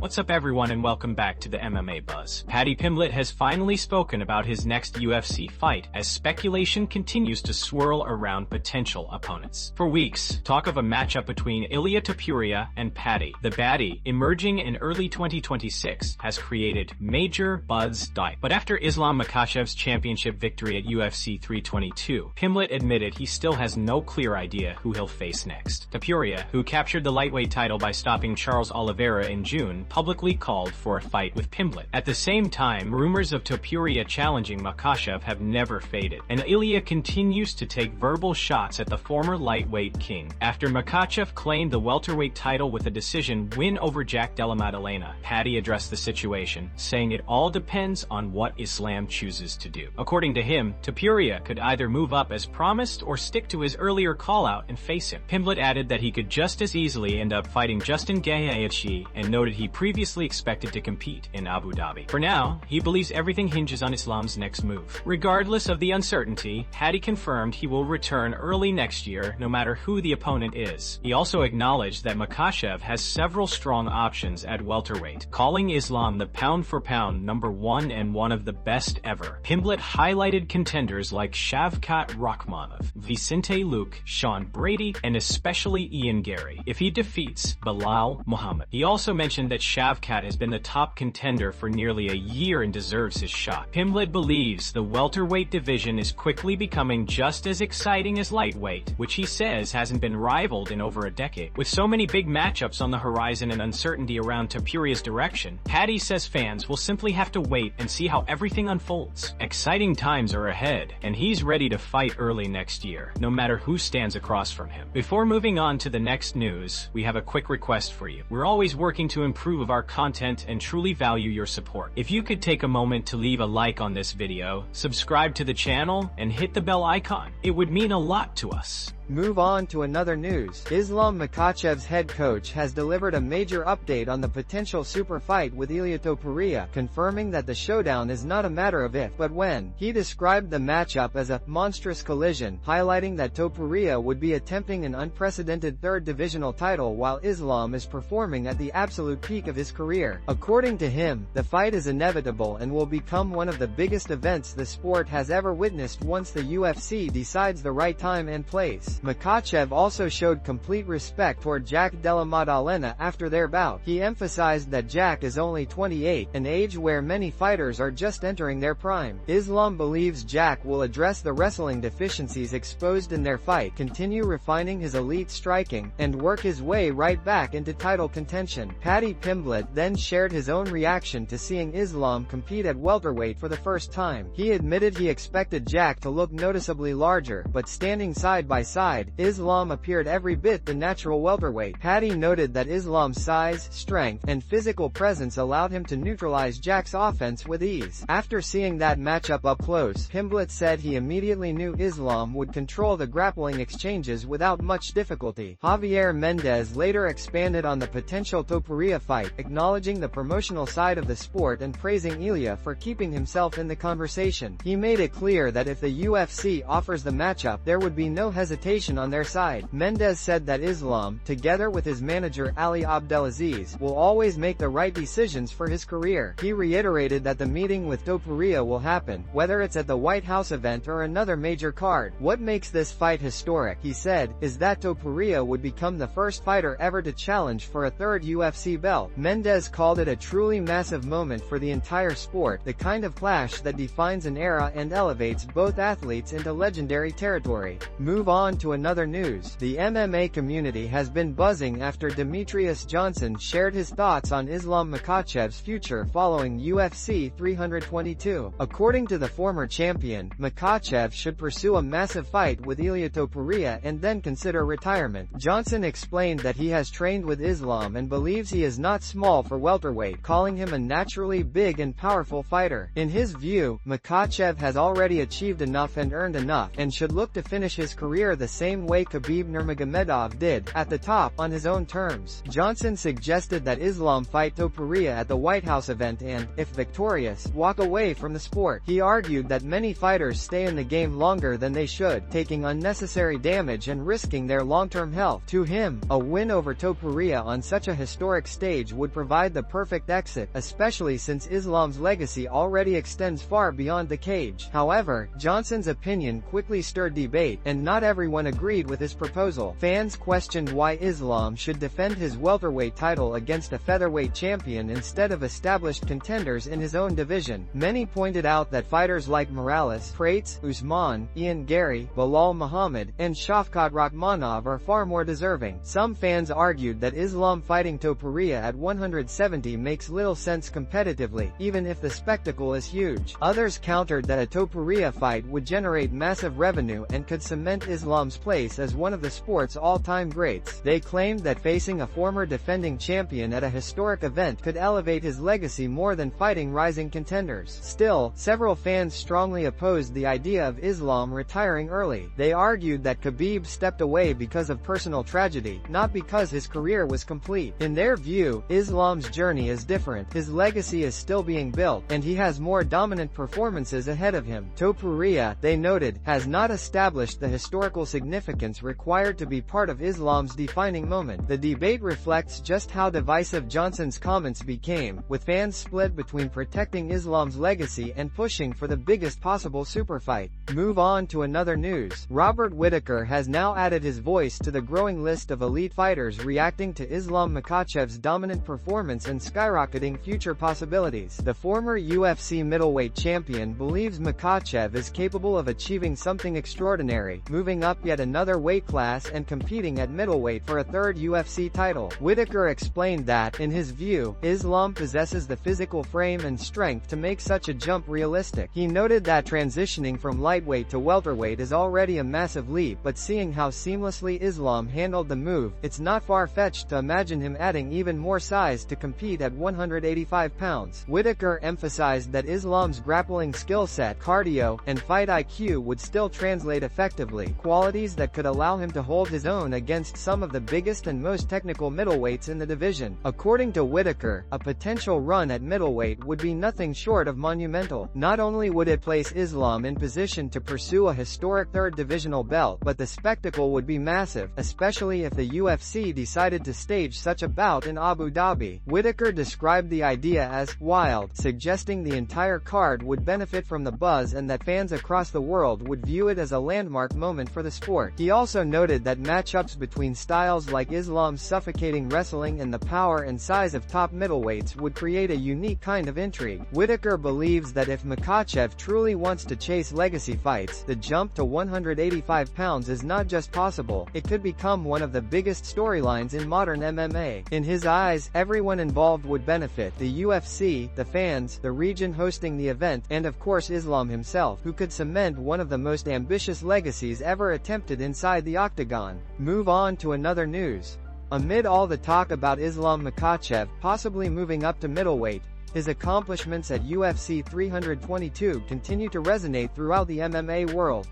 What's up everyone and welcome back to the MMA Buzz. Paddy Pimblett has finally spoken about his next UFC fight as speculation continues to swirl around potential opponents. For weeks, talk of a matchup between Ilia Topuria and Paddy, the baddie, emerging in early 2026, has created major buzz. But after Islam Makhachev's championship victory at UFC 322, Pimblett admitted he still has no clear idea who he'll face next. Topuria, who captured the lightweight title by stopping Charles Oliveira in June, publicly called for a fight with Pimblett. At the same time, rumors of Topuria challenging Makhachev have never faded, and Ilia continues to take verbal shots at the former lightweight king. After Makhachev claimed the welterweight title with a decision win over Jack Della Maddalena, Paddy addressed the situation, saying it all depends on what Islam chooses to do. According to him, Topuria could either move up as promised or stick to his earlier call-out and face him. Pimblett added that he could just as easily end up fighting Justin Gaethje and noted he previously expected to compete in Abu Dhabi. For now, he believes everything hinges on Islam's next move. Regardless of the uncertainty, Paddy confirmed he will return early next year no matter who the opponent is. He also acknowledged that Makhachev has several strong options at welterweight, calling Islam the pound-for-pound #1 and one of the best ever. Pimblett highlighted contenders like Shavkat Rakhmonov, Vicente Luque, Sean Brady, and especially Ian Gary, if he defeats Belal Muhammad. He also mentioned that Shavkat has been the top contender for nearly a year and deserves his shot. Pimblett believes the welterweight division is quickly becoming just as exciting as lightweight, which he says hasn't been rivaled in over a decade. With so many big matchups on the horizon and uncertainty around Topuria's direction, Paddy says fans will simply have to wait and see how everything unfolds. Exciting times are ahead, and he's ready to fight early next year, no matter who stands across from him. Before moving on to the next news, we have a quick request for you. We're always working to improve our content and truly value your support. If you could take a moment to leave a like on this video, subscribe to the channel, and hit the bell icon, it would mean a lot to us. Move on to another news. Islam Makhachev's head coach has delivered a major update on the potential super fight with Ilia Topuria, confirming that the showdown is not a matter of if but when. He described the matchup as a monstrous collision, highlighting that Topuria would be attempting an unprecedented third divisional title while Islam is performing at the absolute peak of his career. According to him, the fight is inevitable and will become one of the biggest events the sport has ever witnessed once the UFC decides the right time and place. Makhachev also showed complete respect toward Jack Della Maddalena after their bout. He emphasized that Jack is only 28, an age where many fighters are just entering their prime. Islam believes Jack will address the wrestling deficiencies exposed in their fight, continue refining his elite striking, and work his way right back into title contention. Paddy Pimblett then shared his own reaction to seeing Islam compete at welterweight for the first time. He admitted he expected Jack to look noticeably larger, but standing side by side, Islam appeared every bit the natural welterweight. Paddy noted that Islam's size, strength, and physical presence allowed him to neutralize Jack's offense with ease. After seeing that matchup up close, Pimblett said he immediately knew Islam would control the grappling exchanges without much difficulty. Javier Mendez later expanded on the potential Topuria fight, acknowledging the promotional side of the sport and praising Ilia for keeping himself in the conversation. He made it clear that if the UFC offers the matchup, there would be no hesitation on their side. Mendez said that Islam, together with his manager Ali Abdelaziz, will always make the right decisions for his career. He reiterated that the meeting with Topuria will happen, whether it's at the White House event or another major card. What makes this fight historic, he said, is that Topuria would become the first fighter ever to challenge for a third UFC belt. Mendez called it a truly massive moment for the entire sport, the kind of clash that defines an era and elevates both athletes into legendary territory. Move on to another news. The MMA community has been buzzing after Demetrius Johnson shared his thoughts on Islam Makhachev's future following UFC 322. According to the former champion, Makhachev should pursue a massive fight with Ilia Topuria and then consider retirement. Johnson explained that he has trained with Islam and believes he is not small for welterweight, calling him a naturally big and powerful fighter. In his view, Makhachev has already achieved enough and earned enough, and should look to finish his career the same way Khabib Nurmagomedov did, at the top, on his own terms. Johnson suggested that Islam fight Topuria at the White House event and, if victorious, walk away from the sport. He argued that many fighters stay in the game longer than they should, taking unnecessary damage and risking their long-term health. To him, a win over Topuria on such a historic stage would provide the perfect exit, especially since Islam's legacy already extends far beyond the cage. However, Johnson's opinion quickly stirred debate, and not everyone agreed with his proposal. Fans questioned why Islam should defend his welterweight title against a featherweight champion instead of established contenders in his own division. Many pointed out that fighters like Morales, Prates, Usman, Ian Gary, Belal Muhammad, and Shavkat Rakhmonov are far more deserving. Some fans argued that Islam fighting Topuria at 170 makes little sense competitively, even if the spectacle is huge. Others countered that a Topuria fight would generate massive revenue and could cement Islam's place as one of the sport's all-time greats. They claimed that facing a former defending champion at a historic event could elevate his legacy more than fighting rising contenders. Still, several fans strongly opposed the idea of Islam retiring early. They argued that Khabib stepped away because of personal tragedy, not because his career was complete. In their view, Islam's journey is different. His legacy is still being built, and he has more dominant performances ahead of him. Topuria, they noted, has not established the historical significance required to be part of Islam's defining moment. The debate reflects just how divisive Johnson's comments became, with fans split between protecting Islam's legacy and pushing for the biggest possible super fight. Move on to another news. Robert Whittaker has now added his voice to the growing list of elite fighters reacting to Islam Makhachev's dominant performance and skyrocketing future possibilities. The former UFC middleweight champion believes Makhachev is capable of achieving something extraordinary, moving up yet another weight class and competing at middleweight for a third UFC title. Whittaker explained that, in his view, Islam possesses the physical frame and strength to make such a jump realistic. He noted that transitioning from lightweight to welterweight is already a massive leap, but seeing how seamlessly Islam handled the move, it's not far-fetched to imagine him adding even more size to compete at 185 pounds. Whittaker emphasized that Islam's grappling skill set, cardio, and fight IQ would still translate effectively, qualities that could allow him to hold his own against some of the biggest and most technical middleweights in the division. According to Whittaker, a potential run at middleweight would be nothing short of monumental. Not only would it place Islam in position to pursue a historic third divisional belt, but the spectacle would be massive, especially if the UFC decided to stage such a bout in Abu Dhabi. Whittaker described the idea as wild, suggesting the entire card would benefit from the buzz and that fans across the world would view it as a landmark moment for the sport. He also noted that matchups between styles like Islam's suffocating wrestling and the power and size of top middleweights would create a unique kind of intrigue. Whittaker believes that if Makhachev truly wants to chase legacy fights, the jump to 185 pounds is not just possible, it could become one of the biggest storylines in modern MMA. In his eyes, everyone involved would benefit: the UFC, the fans, the region hosting the event, and of course Islam himself, who could cement one of the most ambitious legacies ever attempted inside the octagon. Move on to another news. Amid all the talk about Islam Makhachev possibly moving up to middleweight, his accomplishments at UFC 322 continue to resonate throughout the MMA world.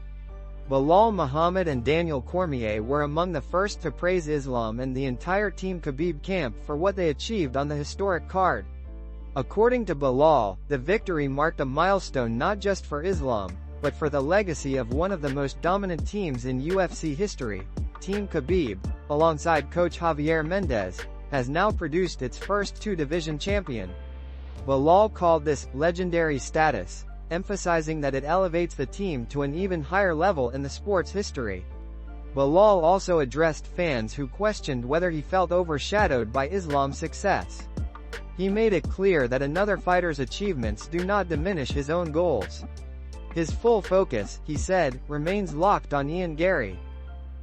Belal Muhammad and Daniel Cormier were among the first to praise Islam and the entire Team Khabib camp for what they achieved on the historic card. According to Belal, the victory marked a milestone not just for Islam, but for the legacy of one of the most dominant teams in UFC history. Team Khabib, alongside coach Javier Mendez, has now produced its first two-division champion. Belal called this legendary status, emphasizing that it elevates the team to an even higher level in the sport's history. Belal also addressed fans who questioned whether he felt overshadowed by Islam's success. He made it clear that another fighter's achievements do not diminish his own goals. His full focus, he said, remains locked on Ian Gary.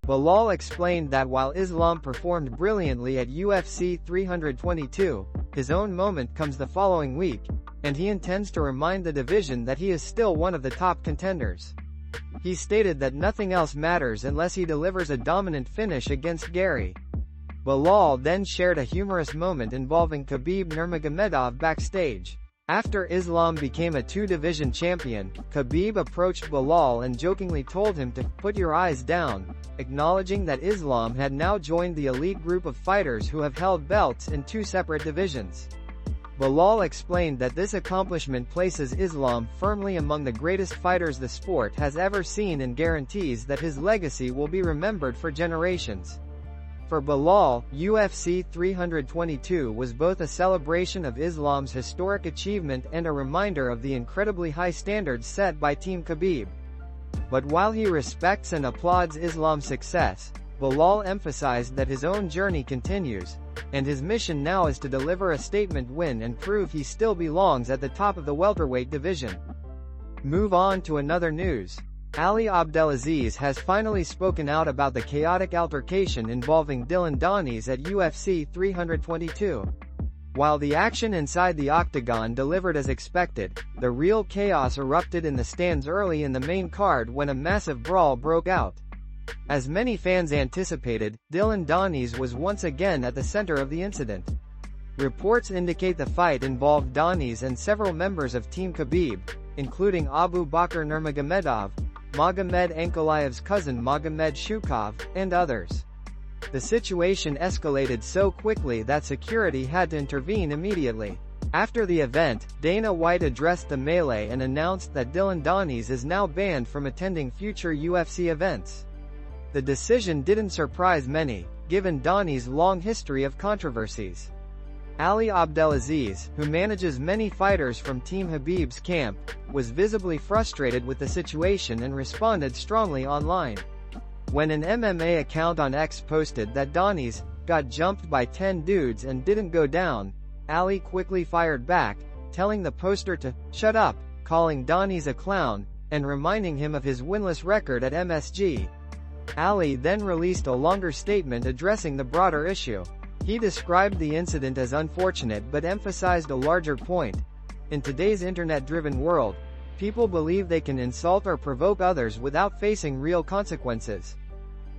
Belal explained that while Islam performed brilliantly at UFC 322, his own moment comes the following week, and he intends to remind the division that he is still one of the top contenders. He stated that nothing else matters unless he delivers a dominant finish against Gary. Belal then shared a humorous moment involving Khabib Nurmagomedov backstage. After Islam became a two-division champion, Khabib approached Belal and jokingly told him to "put your eyes down," acknowledging that Islam had now joined the elite group of fighters who have held belts in two separate divisions. Belal explained that this accomplishment places Islam firmly among the greatest fighters the sport has ever seen and guarantees that his legacy will be remembered for generations. For Belal, UFC 322 was both a celebration of Islam's historic achievement and a reminder of the incredibly high standards set by Team Khabib. But while he respects and applauds Islam's success, Belal emphasized that his own journey continues, and his mission now is to deliver a statement win and prove he still belongs at the top of the welterweight division. Move on to another news. Ali Abdelaziz has finally spoken out about the chaotic altercation involving Dillon Danis at UFC 322. While the action inside the octagon delivered as expected, the real chaos erupted in the stands early in the main card when a massive brawl broke out. As many fans anticipated, Dillon Danis was once again at the center of the incident. Reports indicate the fight involved Danis and several members of Team Khabib, including Abu Bakr Nurmagomedov, Magomed Ankalayev's cousin Magomed Shukov, and others. The situation escalated so quickly that security had to intervene immediately. After the event, Dana White addressed the melee and announced that Dillon Danis is now banned from attending future UFC events. The decision didn't surprise many, given Danis' long history of controversies. Ali Abdelaziz, who manages many fighters from Team Khabib's camp, was visibly frustrated with the situation and responded strongly online. When an MMA account on X posted that Danis got jumped by 10 dudes and didn't go down, Ali quickly fired back, telling the poster to "shut up," calling Danis a clown, and reminding him of his winless record at MSG. Ali then released a longer statement addressing the broader issue. He described the incident as unfortunate but emphasized a larger point. In today's internet-driven world, people believe they can insult or provoke others without facing real consequences.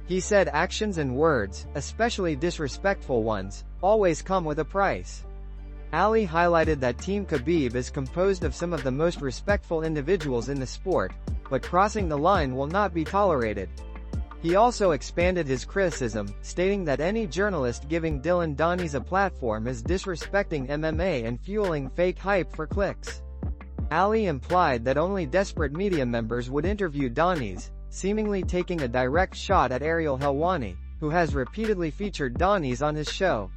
He said actions and words, especially disrespectful ones, always come with a price. Ali highlighted that Team Khabib is composed of some of the most respectful individuals in the sport, but crossing the line will not be tolerated. He also expanded his criticism, stating that any journalist giving Dillon Danis a platform is disrespecting MMA and fueling fake hype for clicks. Ali implied that only desperate media members would interview Danis, seemingly taking a direct shot at Ariel Helwani, who has repeatedly featured Danis on his show.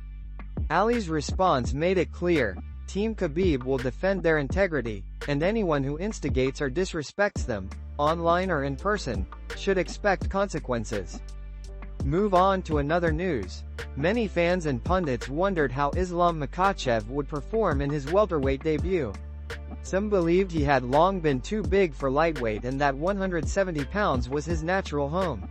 Ali's response made it clear, Team Khabib will defend their integrity, and anyone who instigates or disrespects them, online or in person, should expect consequences. Move on to another news. Many fans and pundits wondered how Islam Makhachev would perform in his welterweight debut. Some believed he had long been too big for lightweight and that 170 pounds was his natural home.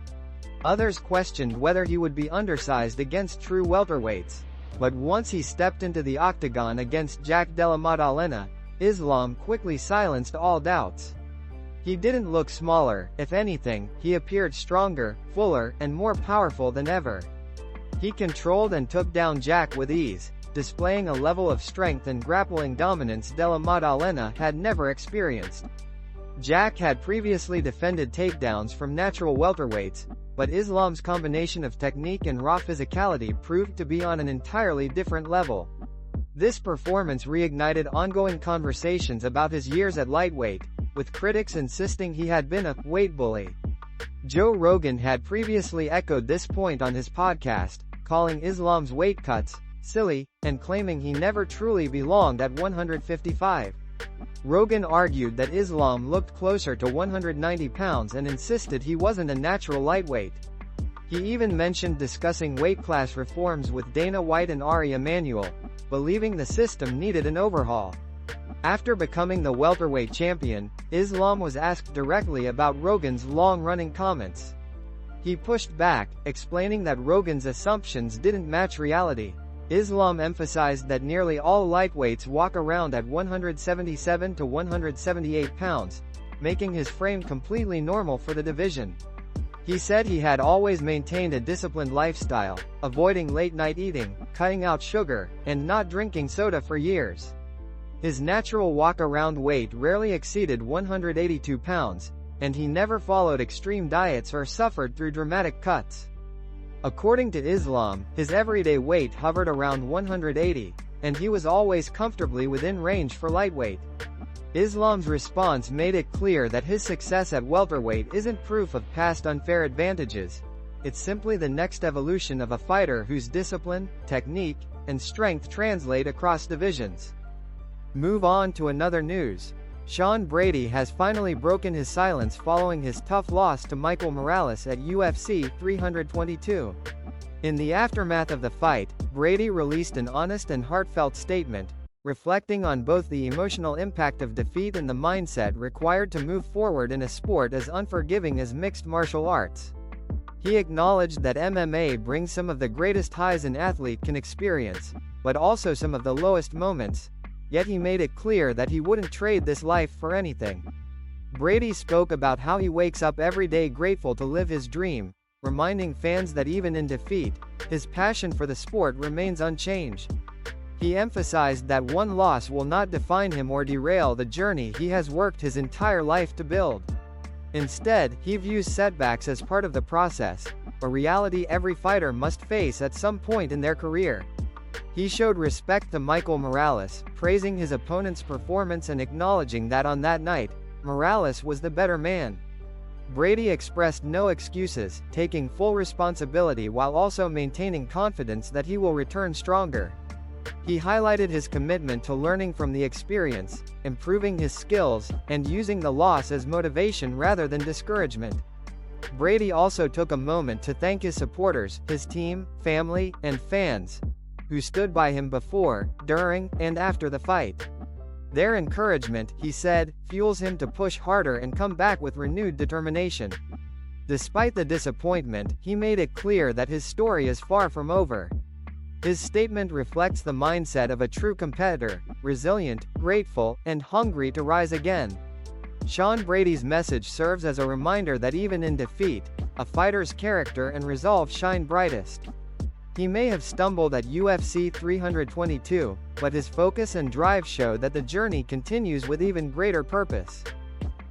Others questioned whether he would be undersized against true welterweights. But once he stepped into the octagon against Jack Della Maddalena, Islam quickly silenced all doubts. He didn't look smaller, if anything, he appeared stronger, fuller, and more powerful than ever. He controlled and took down Jack with ease, displaying a level of strength and grappling dominance Della Maddalena had never experienced. Jack had previously defended takedowns from natural welterweights, but Islam's combination of technique and raw physicality proved to be on an entirely different level. This performance reignited ongoing conversations about his years at lightweight, with critics insisting he had been a weight bully. Joe Rogan had previously echoed this point on his podcast, calling Islam's weight cuts silly, and claiming he never truly belonged at 155. Rogan argued that Islam looked closer to 190 pounds and insisted he wasn't a natural lightweight. He even mentioned discussing weight class reforms with Dana White and Ari Emanuel, believing the system needed an overhaul. After becoming the welterweight champion, Islam was asked directly about Rogan's long-running comments. He pushed back, explaining that Rogan's assumptions didn't match reality. Islam emphasized that nearly all lightweights walk around at 177 to 178 pounds, making his frame completely normal for the division. He said he had always maintained a disciplined lifestyle, avoiding late-night eating, cutting out sugar, and not drinking soda for years. His natural walk-around weight rarely exceeded 182 pounds, and he never followed extreme diets or suffered through dramatic cuts. According to Islam, his everyday weight hovered around 180, and he was always comfortably within range for lightweight. Islam's response made it clear that his success at welterweight isn't proof of past unfair advantages. It's simply the next evolution of a fighter whose discipline, technique, and strength translate across divisions. Move on to another news. Sean Brady has finally broken his silence following his tough loss to Michael Morales at UFC 322. In the aftermath of the fight, Brady released an honest and heartfelt statement, reflecting on both the emotional impact of defeat and the mindset required to move forward in a sport as unforgiving as mixed martial arts. He acknowledged that MMA brings some of the greatest highs an athlete can experience, but also some of the lowest moments. Yet he made it clear that he wouldn't trade this life for anything. Brady spoke about how he wakes up every day grateful to live his dream, reminding fans that even in defeat, his passion for the sport remains unchanged. He emphasized that one loss will not define him or derail the journey he has worked his entire life to build. Instead, he views setbacks as part of the process, a reality every fighter must face at some point in their career. He showed respect to Michael Morales, praising his opponent's performance and acknowledging that on that night, Morales was the better man. Brady expressed no excuses, taking full responsibility while also maintaining confidence that he will return stronger. He highlighted his commitment to learning from the experience, improving his skills, and using the loss as motivation rather than discouragement. Brady also took a moment to thank his supporters, his team, family, and fans, who stood by him before, during, and after the fight. Their encouragement, he said, fuels him to push harder and come back with renewed determination. Despite the disappointment, he made it clear that his story is far from over. His statement reflects the mindset of a true competitor, resilient, grateful, and hungry to rise again. Sean Brady's message serves as a reminder that even in defeat, a fighter's character and resolve shine brightest. He may have stumbled at UFC 322, but his focus and drive show that the journey continues with even greater purpose.